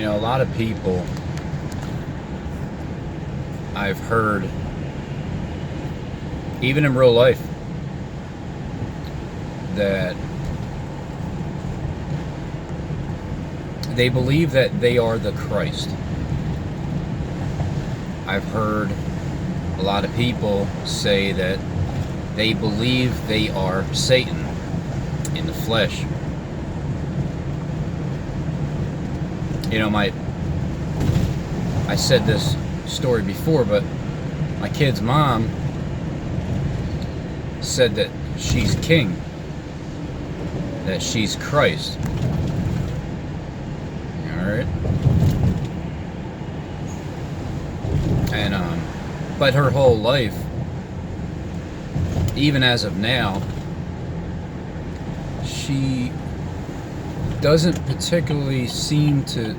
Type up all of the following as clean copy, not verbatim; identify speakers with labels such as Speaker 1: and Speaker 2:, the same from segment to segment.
Speaker 1: A lot of people I've heard, even in real life, that they believe that they are the Christ. I've heard a lot of people say that they believe they are Satan in the flesh. I said this story before, but my kid's mom said that she's king, that she's Christ. Alright? And, but her whole life, even as of now, she doesn't particularly seem to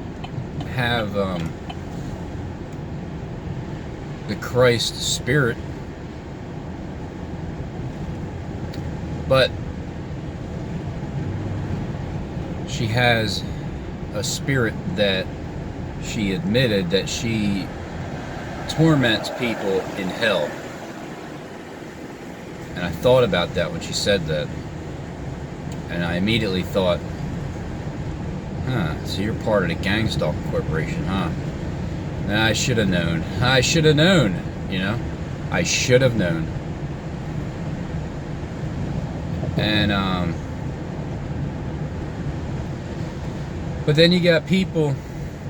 Speaker 1: have the Christ spirit, but she has a spirit that she admitted that she torments people in hell. And I thought about that when she said that, and I immediately thought, so you're part of the Gang Stalking Corporation, huh? And I should have known. I should have known, I should have known. And, but then you got people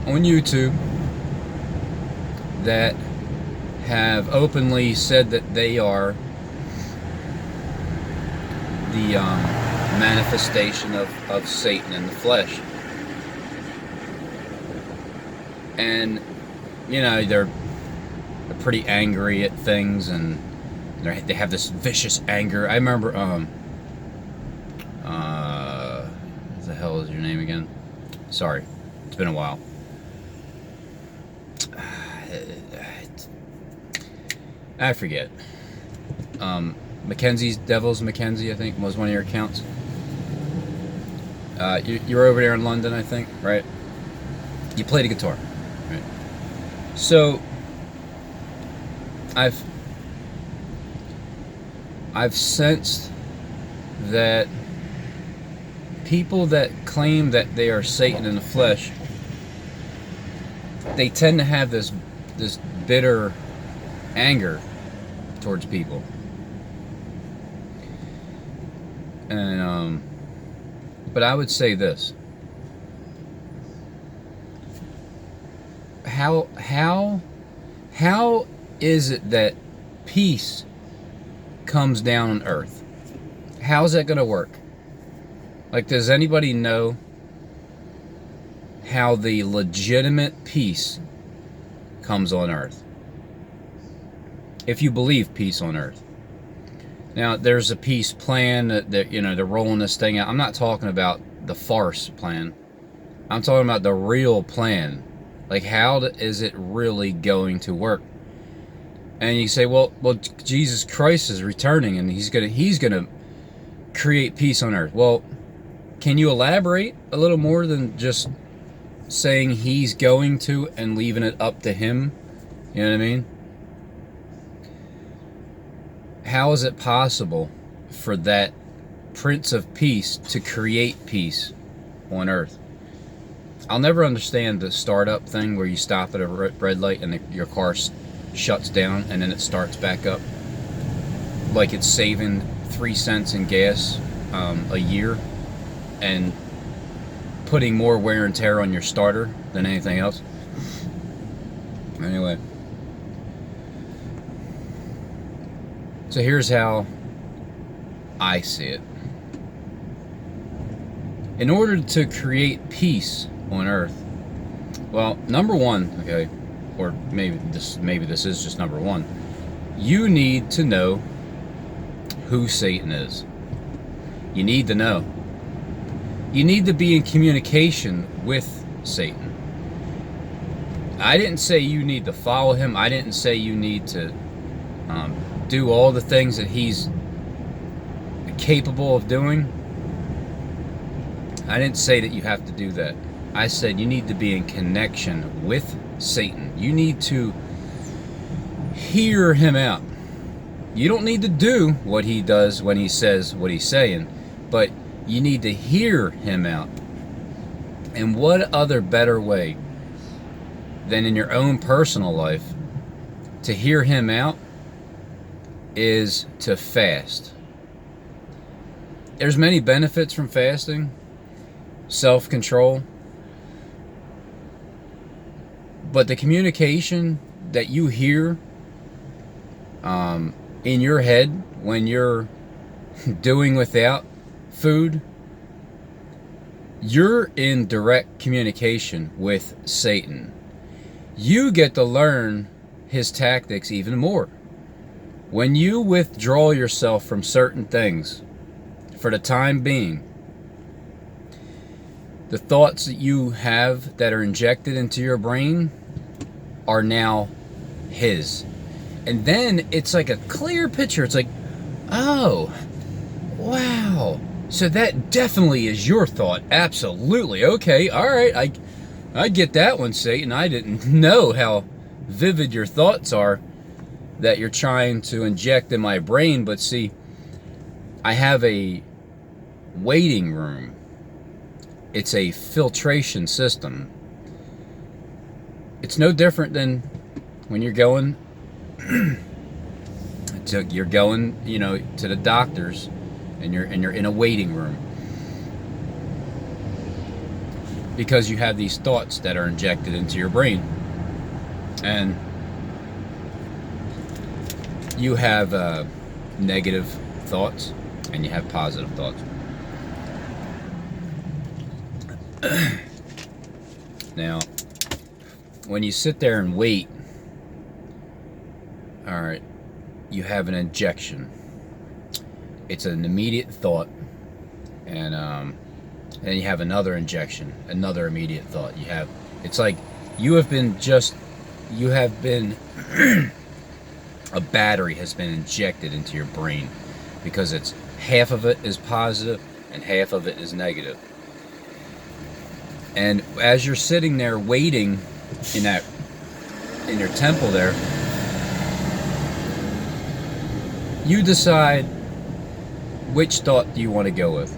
Speaker 1: on YouTube that have openly said that they are the manifestation of Satan in the flesh. And they're pretty angry at things, and they have this vicious anger. I remember what the hell is your name again? Sorry, it's been a while. I forget. Mackenzie's Devil's Mackenzie, I think, was one of your accounts. You're over there in London, I think, right? You play the guitar, right? So I've sensed that people that claim that they are Satan in the flesh, they tend to have this bitter anger towards people. And but I would say this: how is it that peace comes down on earth? How's that going to work? Like, does anybody know how the legitimate peace comes on earth? If you believe peace on earth. Now, there's a peace plan that they're rolling this thing out. I'm not talking about the farce plan. I'm talking about the real plan. Like, how is it really going to work? And you say, well, Jesus Christ is returning, and he's gonna create peace on earth. Well, can you elaborate a little more than just saying he's going to and leaving it up to him? You know what I mean? How is it possible for that Prince of Peace to create peace on earth? I'll never understand the startup thing where you stop at a red light and your car shuts down and then it starts back up. Like it's saving 3 cents in gas a year and putting more wear and tear on your starter than anything else. Anyway. So here's how I see it. In order to create peace on earth, well, number one, okay, or maybe this is just number one, you need to know who Satan is. You need to know. You need to be in communication with Satan. I didn't say you need to follow him. I didn't say you need to do all the things that he's capable of doing. I didn't say that you have to do that. I said you need to be in connection with Satan. You need to hear him out. You don't need to do what he does when he says what he's saying, but you need to hear him out. And what other better way than in your own personal life to hear him out is to fast. There's many benefits from fasting. Self-control. But the communication that you hear in your head when you're doing without food, you're in direct communication with Satan. You get to learn his tactics even more. When you withdraw yourself from certain things for the time being, the thoughts that you have that are injected into your brain are now his. And then it's like a clear picture. It's like, oh, wow. So that definitely is your thought. Absolutely. Okay, all right. I get that one, Satan. I didn't know how vivid your thoughts are that you're trying to inject in my brain. But see, I have a waiting room. It's a filtration system. It's no different than when you're going to the doctors and you're in a waiting room, because you have these thoughts that are injected into your brain, and you have negative thoughts and you have positive thoughts. Now, when you sit there and wait, all right, you have an injection. It's an immediate thought, and then you have another injection, another immediate thought. It's like you have been a battery has been injected into your brain, because it's half of it is positive and half of it is negative. And as you're sitting there waiting in your temple there, you decide which thought do you want to go with.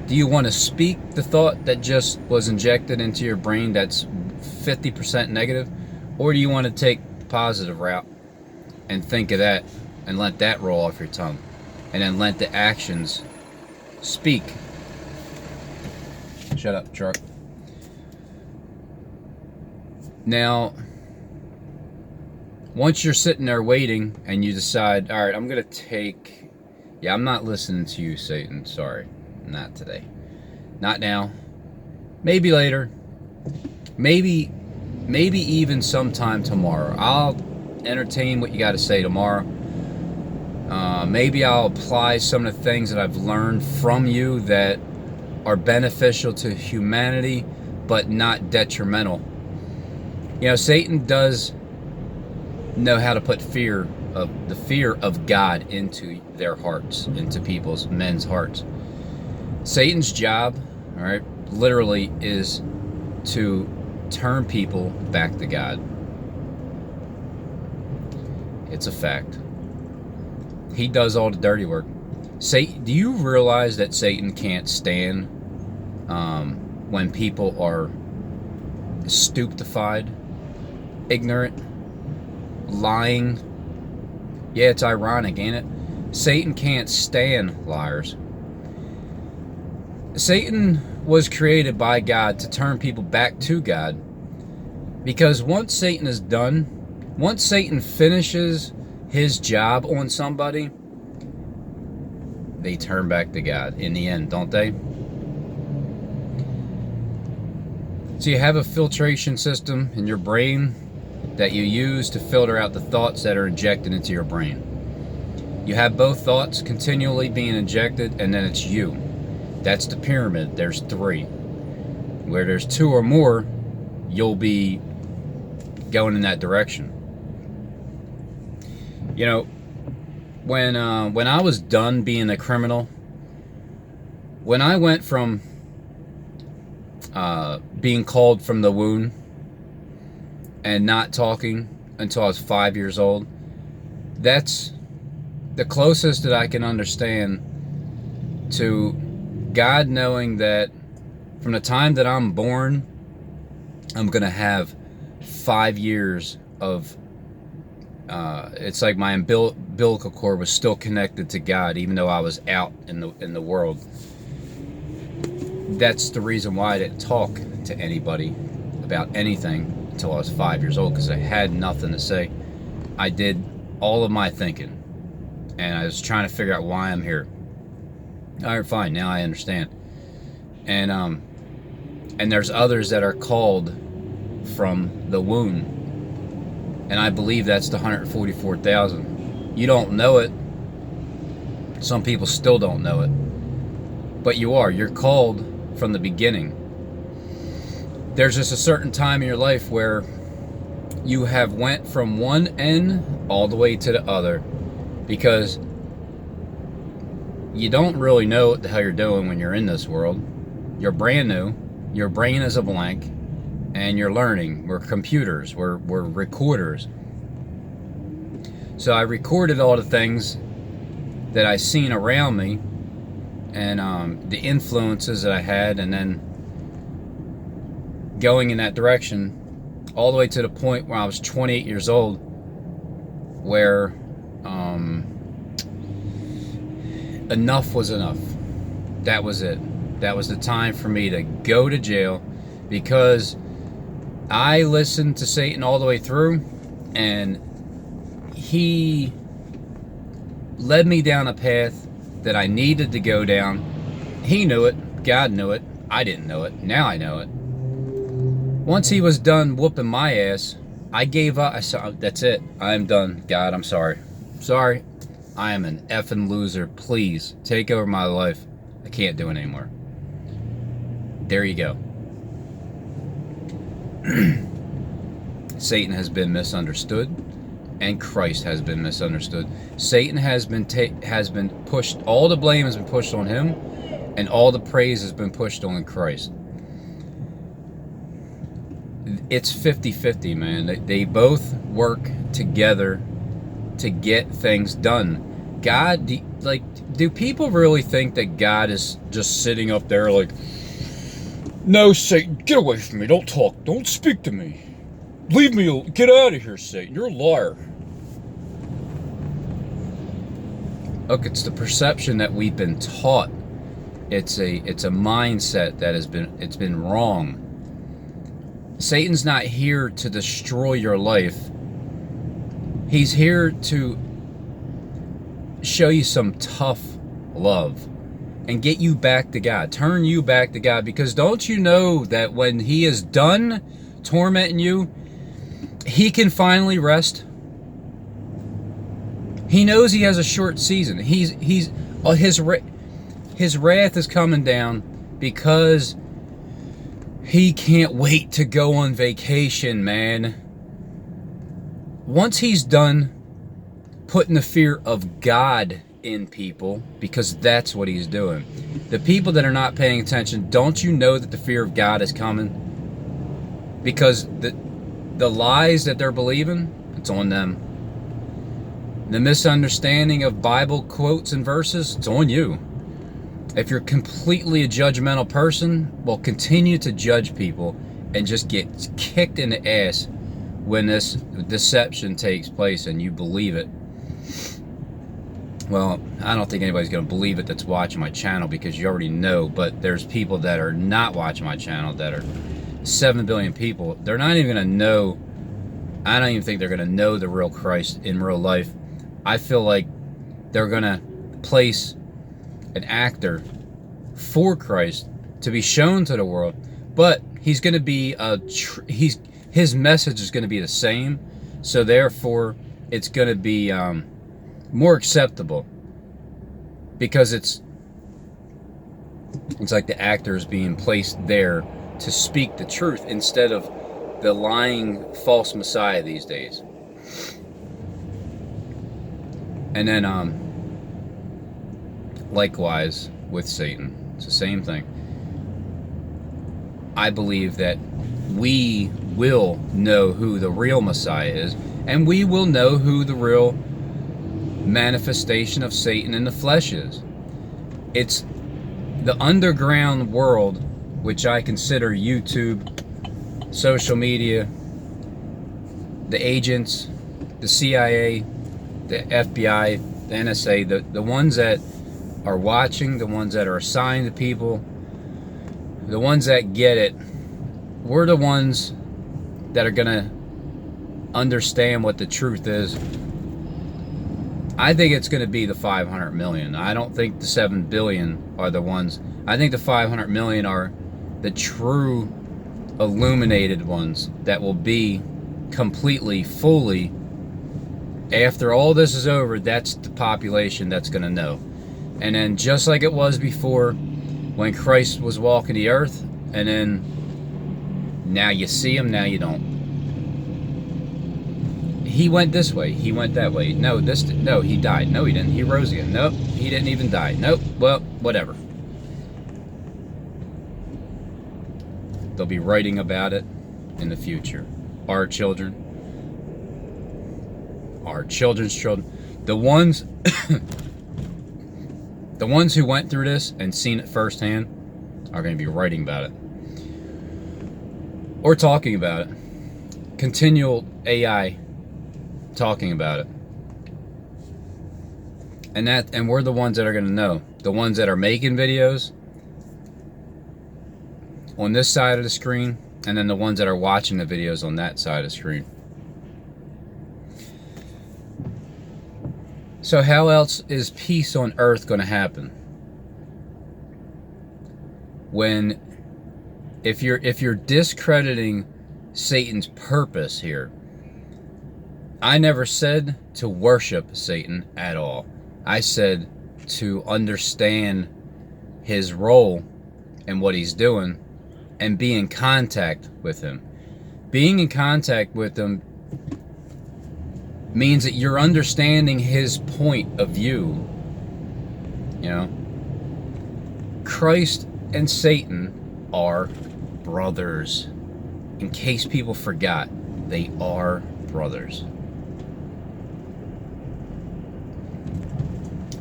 Speaker 1: Do you want to speak the thought that just was injected into your brain that's 50% negative? Or do you want to take the positive route and think of that and let that roll off your tongue? And then let the actions speak. Shut up, truck. Now, once you're sitting there waiting and you decide, all right, I'm going to take... Yeah, I'm not listening to you, Satan. Sorry. Not today. Not now. Maybe later. Maybe even sometime tomorrow. I'll entertain what you got to say tomorrow. Maybe I'll apply some of the things that I've learned from you that are beneficial to humanity, but not detrimental. You know, Satan does know how to put the fear of God into their hearts, into men's hearts. Satan's job, all right, literally is to turn people back to God. It's a fact. He does all the dirty work. Do you realize that Satan can't stand when people are stupefied, ignorant, lying? Yeah, it's ironic, ain't it? Satan can't stand liars. Satan was created by God to turn people back to God, because once Satan is done, once Satan finishes his job on somebody, they turn back to God in the end, don't they? So you have a filtration system in your brain that you use to filter out the thoughts that are injected into your brain. You have both thoughts continually being injected, and then it's you. That's the pyramid. There's 3. Where there's 2 or more, you'll be going in that direction. You know, when I was done being a criminal, when I went from being called from the womb and not talking until I was 5 years old. That's the closest that I can understand to God knowing that from the time that I'm born, I'm going to have 5 years of, it's like my umbilical cord was still connected to God, even though I was out in the world. That's the reason why I didn't talk to anybody about anything until I was 5 years old, because I had nothing to say. I did all of my thinking, and I was trying to figure out why I'm here. All right, fine, now I understand. And there's others that are called from the womb, and I believe that's the 144,000. You don't know it. Some people still don't know it, but you're called from the beginning. There's just a certain time in your life where you have went from one end all the way to the other, because you don't really know what the hell you're doing when you're in this world. You're brand new, your brain is a blank, and you're learning. We're computers, we're recorders. So I recorded all the things that I seen around me, and the influences that I had, and then going in that direction all the way to the point where I was 28 years old, where enough was enough. That was it. That was the time for me to go to jail, because I listened to Satan all the way through, and he led me down a path that I needed to go down. He knew it. God knew it. I didn't know it. Now I know it. Once he was done whooping my ass, I gave up. I said, that's it. I'm done. God, I'm sorry. Sorry. I am an effing loser. Please take over my life. I can't do it anymore. There you go. Satan has been misunderstood, and Christ has been misunderstood. Satan has been pushed. All the blame has been pushed on him, and all the praise has been pushed on Christ. It's 50-50, man. They both work together to get things done. God, do people really think that God is just sitting up there like, no, Satan, get away from me. Don't talk. Don't speak to me. Leave me. Get out of here, Satan. You're a liar. Look, it's the perception that we've been taught. It's a mindset that it's been wrong. Satan's not here to destroy your life. He's here to show you some tough love and get you back to God. Turn you back to God, because don't you know that when he is done tormenting you, he can finally rest? He knows he has a short season. His wrath is coming down because he can't wait to go on vacation, man. Once he's done putting the fear of God in people, because that's what he's doing. The people that are not paying attention, don't you know that the fear of God is coming? Because the lies that they're believing, it's on them. The misunderstanding of Bible quotes and verses, it's on you. If you're completely a judgmental person, well, continue to judge people and just get kicked in the ass when this deception takes place and you believe it. Well, I don't think anybody's going to believe it that's watching my channel, because you already know, but there's people that are not watching my channel that are 7 billion people. They're not even going to know. I don't even think they're going to know the real Christ in real life. I feel like they're going to place an actor for Christ to be shown to the world, but he's going to be his message is going to be the same, so therefore it's going to be more acceptable, because it's like the actor is being placed there to speak the truth instead of the lying false messiah these days. And then likewise with Satan, it's the same thing. I believe that we will know who the real Messiah is, and we will know who the real manifestation of Satan in the flesh is. It's the underground world, which I consider YouTube, social media, the agents, the CIA, the FBI, the NSA, the ones that are watching, the ones that are assigned to people, the ones that get it. We're the ones that are going to understand what the truth is. I think it's going to be the 500 million. I don't think the 7 billion are the ones. I think the 500 million are the true illuminated ones that will be completely, fully, after all this is over, that's the population that's going to know. And then just like it was before when Christ was walking the earth, and then now you see him, now you don't. He went this way, he went that way. No, he died. No, he didn't. He rose again. Nope, he didn't even die. Nope, well, whatever. They'll be writing about it in the future. Our children, our children's children, the ones the ones who went through this and seen it firsthand are going to be writing about it or talking about it. Continual AI talking about it. And we're the ones that are going to know. The ones that are making videos on this side of the screen, and then the ones that are watching the videos on that side of the screen. So how else is peace on earth going to happen? If you're discrediting Satan's purpose here, I never said to worship Satan at all. I said to understand his role and what he's doing and be in contact with him. Being in contact with him means that you're understanding his point of view. You know, Christ and Satan are brothers. In case people forgot, they are brothers.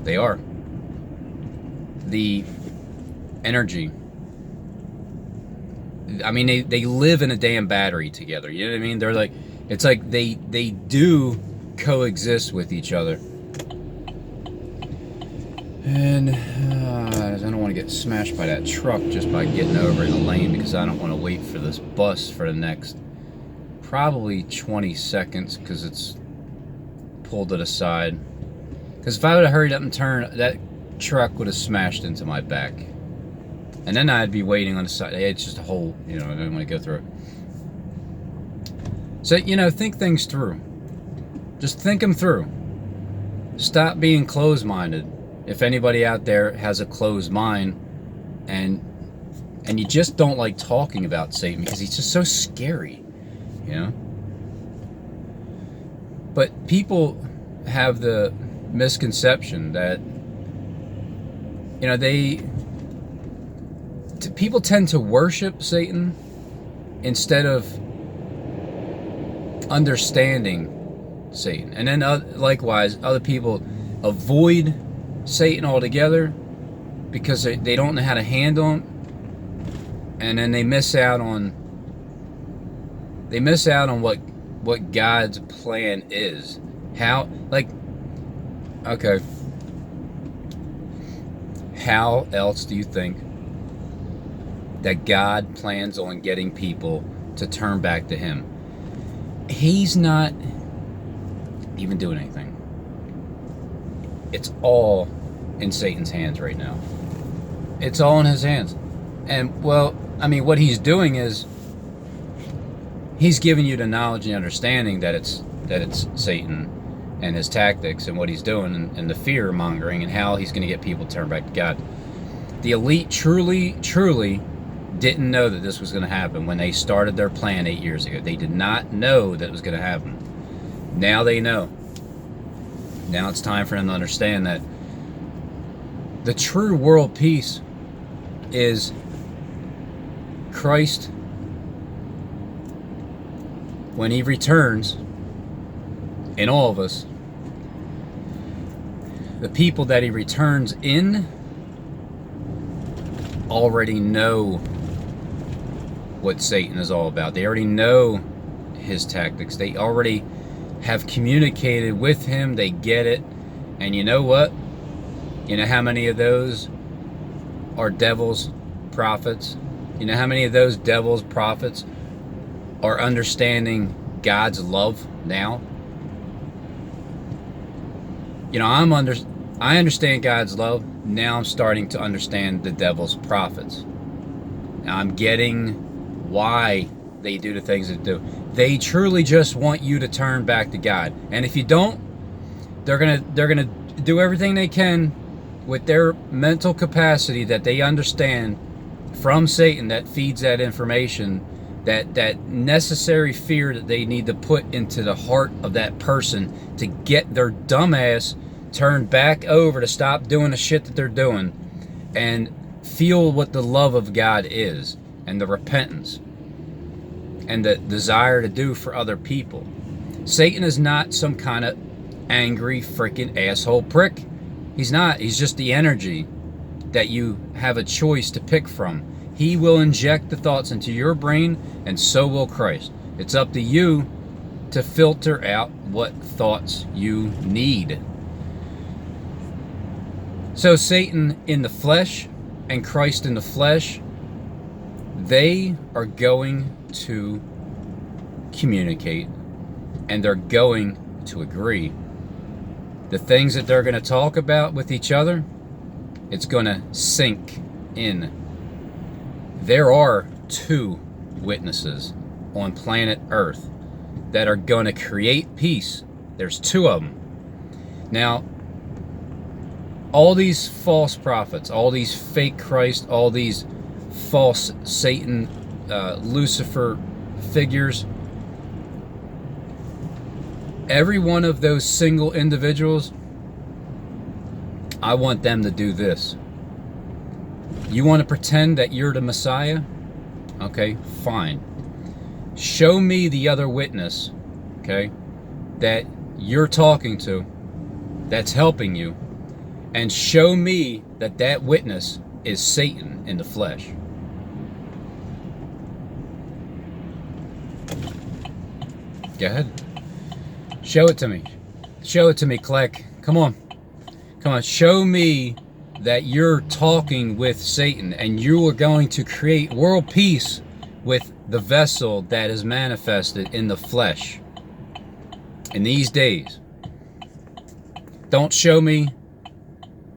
Speaker 1: They are. The energy. I mean, they live in a damn battery together. You know what I mean? They're like, it's like they do coexist with each other. And I don't want to get smashed by that truck just by getting over in the lane, because I don't want to wait for this bus for the next probably 20 seconds, because it's pulled to the side. Because if I would have hurried up and turned, that truck would have smashed into my back. And then I'd be waiting on the side. It's just a hole, you know, I don't want to go through it. So, you know, think things through. Just think them through. Stop being closed-minded. If anybody out there has a closed mind and you just don't like talking about Satan because he's just so scary, you know? But people have the misconception that, you know, people tend to worship Satan instead of understanding Satan. And then likewise, other people avoid Satan altogether because they don't know how to handle him, and then they miss out on what God's plan is. How, like, okay, how else do you think that God plans on getting people to turn back to him? He's not even doing anything. It's all in Satan's hands right now. It's all in his hands. And, well, I mean, what he's doing is he's giving you the knowledge and understanding that it's Satan and his tactics and what he's doing, and the fear mongering and how he's going to get people to turn back to God. The elite truly didn't know that this was going to happen when they started their plan 8 years ago. They did not know that it was going to happen. Now they know. Now it's time for them to understand that the true world peace is Christ, when he returns, in all of us, the people that he returns in already know what Satan is all about. They already know his tactics. They already have communicated with him. They get it. And you know what? You know how many of those are devils, prophets? You know how many of those devils, prophets are understanding God's love now? You know, I understand God's love. Now I'm starting to understand the devil's prophets. Now I'm getting why they do the things they do. They truly just want you to turn back to God. And if you don't, they're gonna do everything they can with their mental capacity that they understand from Satan that feeds that information, that necessary fear that they need to put into the heart of that person to get their dumb ass turned back over, to stop doing the shit that they're doing and feel what the love of God is, and the repentance and the desire to do for other people. Satan is not some kind of angry freaking asshole prick. He's not. He's just the energy that you have a choice to pick from. He will inject the thoughts into your brain, and so will Christ. It's up to you to filter out what thoughts you need. So Satan in the flesh and Christ in the flesh, they are going to communicate, and they're going to agree. The things that they're going to talk about with each other, it's going to sink in. There are 2 witnesses on planet Earth that are going to create peace. There's 2 of them. Now, all these false prophets, all these fake Christ, all these false Satan, Lucifer figures, every one of those single individuals, I want them to do this. You want to pretend that you're the Messiah? Okay, fine. Show me the other witness, okay, that you're talking to, that's helping you, and show me that that witness is Satan in the flesh. Go ahead. Show it to me. Show it to me, Kleck. Come on. Come on. Show me that you're talking with Satan, and you are going to create world peace with the vessel that is manifested in the flesh in these days. Don't show me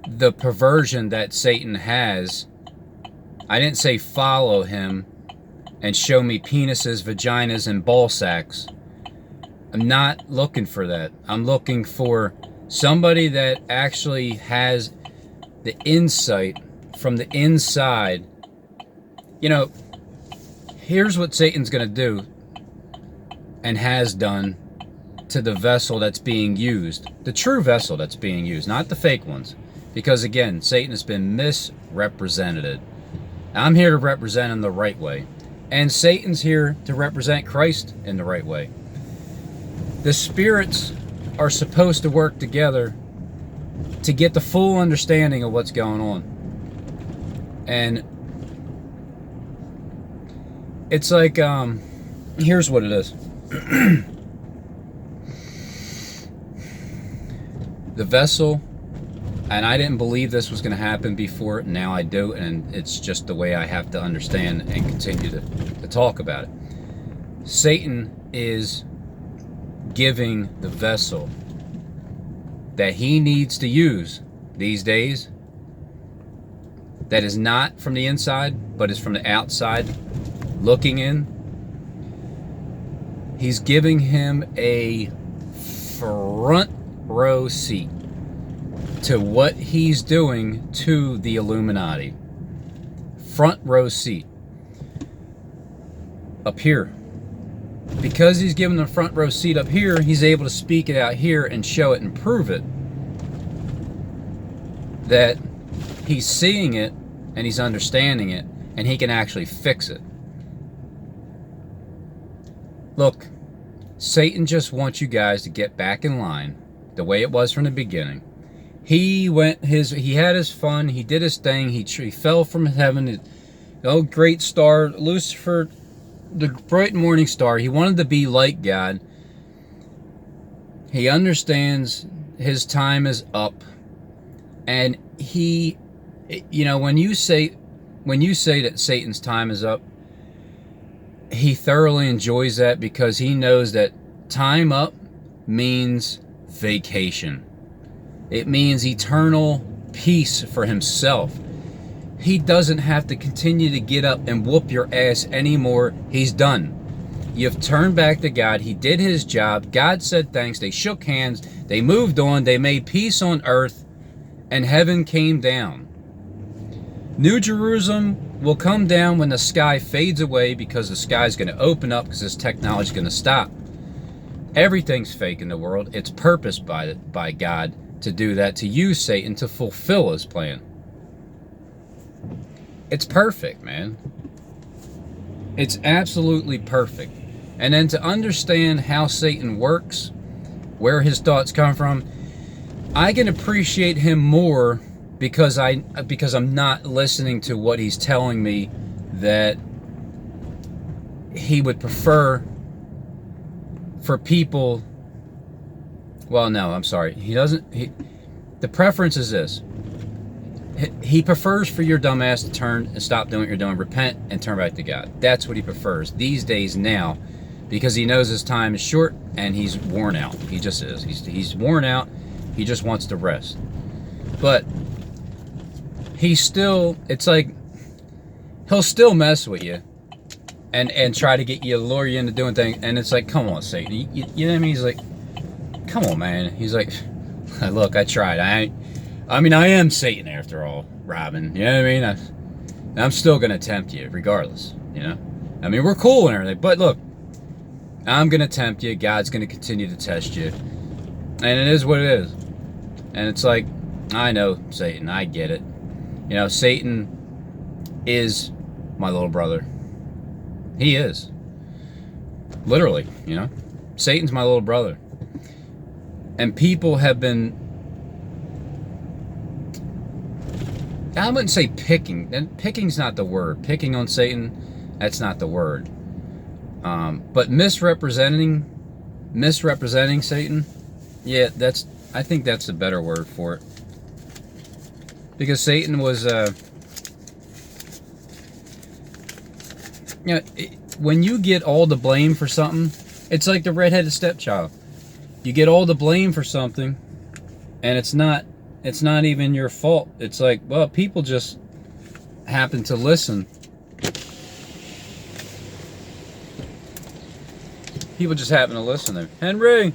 Speaker 1: the perversion that Satan has. I didn't say follow him and show me penises, vaginas, and ball sacks. I'm not looking for that. I'm looking for somebody that actually has the insight from the inside. You know, here's what Satan's going to do and has done to the vessel that's being used. The true vessel that's being used, not the fake ones. Because again, Satan has been misrepresented. I'm here to represent him the right way. And Satan's here to represent Christ in the right way. The spirits are supposed to work together to get the full understanding of what's going on. And it's like, here's what it is. The vessel, and I didn't believe this was going to happen before, now I do, and it's just the way I have to understand and continue to talk about it. Satan is giving the vessel that he needs to use these days, that is not from the inside but is from the outside looking in. He's giving him a front row seat to what he's doing to the Illuminati. Front row seat up here. Because he's given the front row seat up here, he's able to speak it out here and show it and prove it. That he's seeing it and he's understanding it, and he can actually fix it. Look, Satan just wants you guys to get back in line the way it was from the beginning. He had his fun, he did his thing, he fell from heaven, oh great star, Lucifer, the bright morning star. He wanted to be like God. He understands his time is up, and he, you know, when you say that Satan's time is up, he thoroughly enjoys that, because he knows that time up means vacation. It means eternal peace for himself. He doesn't have to continue to get up and whoop your ass anymore. He's done. You've turned back to God. He did his job. God said thanks. They shook hands. They moved on. They made peace on earth, and heaven came down. New Jerusalem will come down when the sky fades away, because the sky's going to open up, because this technology is going to stop. Everything's fake in the world. It's purposed by God to do that, to use Satan to fulfill his plan. It's perfect, man. It's absolutely perfect. And then to understand how Satan works, where his thoughts come from, I can appreciate him more because I'm not listening to what he's telling me that he would prefer for people. Well, no, I'm sorry. He doesn't. The preference is this. He prefers for your dumb ass to turn and stop doing what you're doing, repent, and turn back to God. That's what he prefers these days now, because he knows his time is short and he's worn out. He just is. He's worn out. He just wants to rest. But he's still, it's like, he'll still mess with you and try to get you, lure you into doing things. And it's like, come on, Satan. You know what I mean? He's like, come on, man. He's like, look, I tried. I mean, I am Satan after all, Robin. You know what I mean? I'm still going to tempt you regardless, you know? I mean, we're cool and everything, but look, I'm going to tempt you. God's going to continue to test you. And it is what it is. And it's like, I know, Satan, I get it. You know, Satan is my little brother. He is. Literally, you know? Satan's my little brother. And people have been, I wouldn't say picking. And picking's not the word. Picking on Satan, that's not the word. But misrepresenting Satan, yeah, I think that's the better word for it. Because Satan was, you know, when you get all the blame for something, it's like the redheaded stepchild. You get all the blame for something, and it's not even your fault. It's like, well, people just happen to listen. People just happen to listen there. Henry!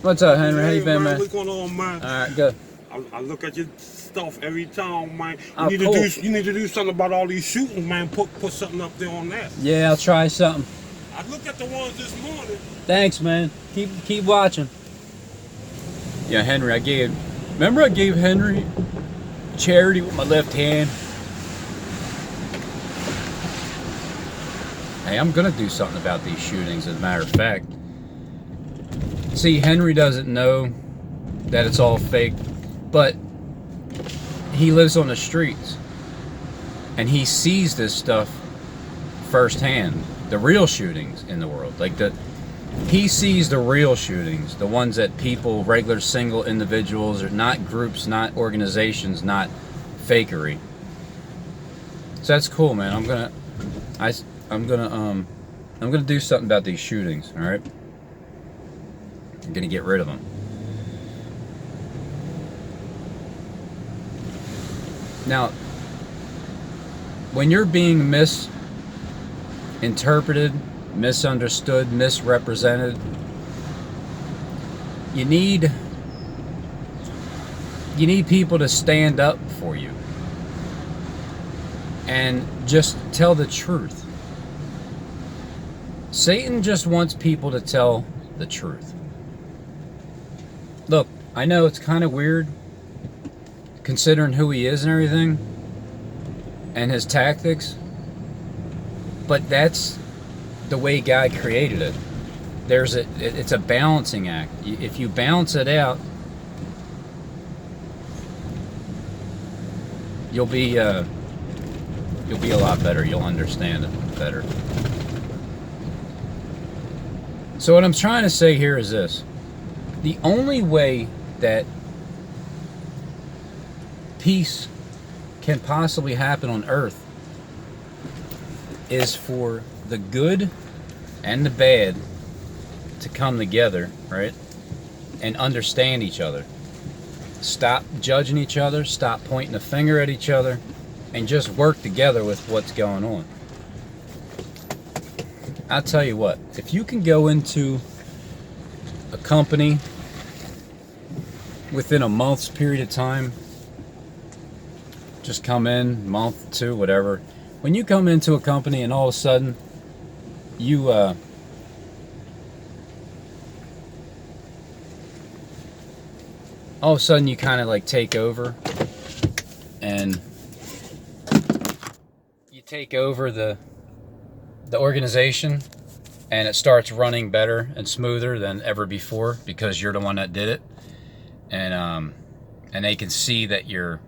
Speaker 1: What's up, Henry? How you been, man?
Speaker 2: What's going on, man?
Speaker 1: Alright, good.
Speaker 2: I look at your stuff every time, man.
Speaker 1: Oh,
Speaker 2: You
Speaker 1: cool.
Speaker 2: you need to do something about all these shootings, man. Put something up there on that.
Speaker 1: Yeah, I'll try something.
Speaker 2: I looked at the ones this morning.
Speaker 1: Thanks, man. Keep watching. Yeah, Henry, I gave Henry charity with my left hand. Hey, I'm gonna do something about these shootings, as a matter of fact. See, Henry doesn't know that it's all fake, but he lives on the streets and he sees this stuff firsthand. The real shootings in the world, he sees the real shootings, the ones that people, regular single individuals, or not groups, not organizations, not fakery. So that's cool, man. I'm gonna do something about these shootings. All right, I'm gonna get rid of them. Now, when you're being misinterpreted, misunderstood, misrepresented, you need people to stand up for you and just tell the truth. Satan just wants people to tell the truth. Look, I know it's kind of weird considering who he is and everything and his tactics, but that's the way God created it. It's a balancing act. If you balance it out, you'll be a lot better. You'll understand it better. So what I'm trying to say here is this: the only way that peace can possibly happen on earth is for the good and the bad to come together, right? And understand each other. Stop judging each other, stop pointing the finger at each other, and just work together with what's going on. I'll tell you what, if you can go into a company within a month's period of time, just come in, month, two, whatever. When you come into a company and all of a sudden you kind of like take over, and you take over the organization, and it starts running better and smoother than ever before because you're the one that did it, and they can see that your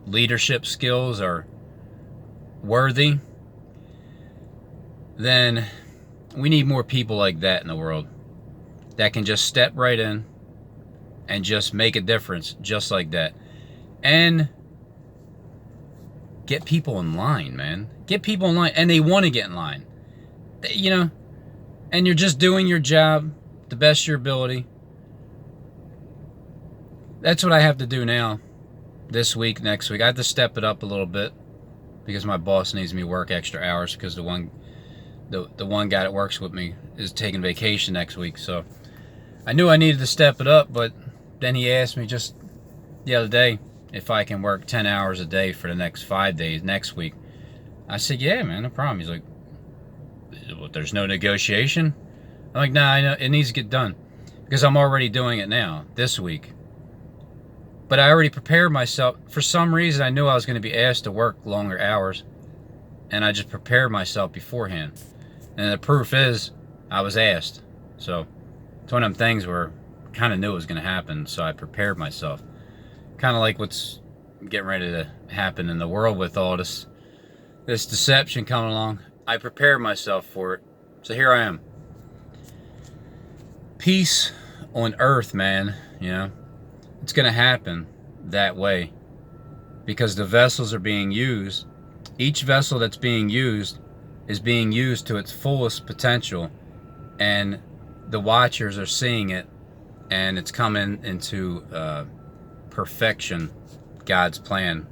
Speaker 1: leadership skills are worthy. Then we need more people like that in the world that can just step right in and just make a difference just like that. And get people in line, man. Get people in line, and they want to get in line. You know, and you're just doing your job the best of your ability. That's what I have to do now, this week, next week. I have to step it up a little bit because my boss needs me to work extra hours because the one guy that works with me is taking vacation next week. So I knew I needed to step it up, but then he asked me just the other day if I can work 10 hours a day for the next 5 days next week. I said, yeah, man, no problem. He's like, well, there's no negotiation? I'm like, nah, I know it needs to get done because I'm already doing it now this week. But I already prepared myself. For some reason, I knew I was going to be asked to work longer hours, and I just prepared myself beforehand. And the proof is I was asked. So it's one of them things where I kind of knew it was going to happen, so I prepared myself. Kind of like what's getting ready to happen in the world with all this deception coming along. I prepared myself for it. So here I am. Peace on earth, man. You know, it's going to happen that way because the vessels are being used. Each vessel that's being used is being used to its fullest potential, and the watchers are seeing it, and it's coming into perfection, God's plan